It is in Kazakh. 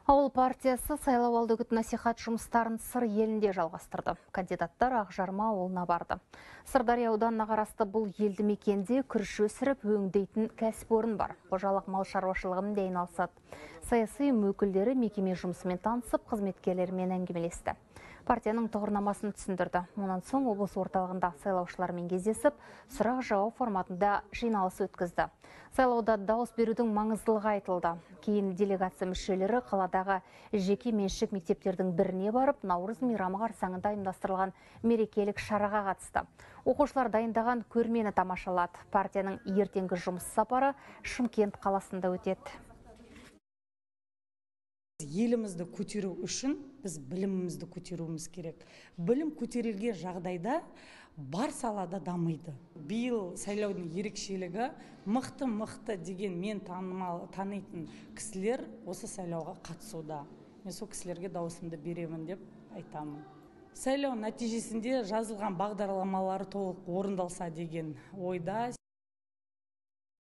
Ауыл партиясы сайлауалды үгіт насихат жұмыстарын Сыр елінде жалғастырды. Кандидаттар Ақжарма ауылына барды. Сырдария ауданына қарасты бұл елді мекенде күріш өсіріп өңдейтін кәсіпорын бар. Қожалық мал шаруашылығымен де айналысады. Саяси өкілдері мекеме жұмысымен танысып, қызметкерлерімен әңгімелесті. Партияның тұғырнамасын түсіндірді. Мұнан соң облыс орталығында сайлаушылармен кездесіп, сұрақ-жауап форматында жиналыс өткізді. Сайлауда дауыс берудің маңыздылығы айтылды. Кейін делегация мүшелері қаладағы жеке меншік мектептердің біріне барып, Наурыз мейрамы қарсаңында ұйымдастырылған мерекелік шараға қатысты. Оқушылар дайындаған көрмені тамашалады. Партияның ертеңгі жұмыс сапары Шымкент қаласында өтеді. Елімізді көтеру үшін біз білімімізді көтеруіміз керек. Білім көтерілген жағдайда бар салада дамиды. Биыл сайлаудың ерекшелігі мықты деген мен танитын кісілер осы сайлауға қатысуда. Мен сол кісілерге дауысымды беремін деп айтамын. Сайлау нәтижесінде жазылған бағдарламалары толық орындалса деген ойда.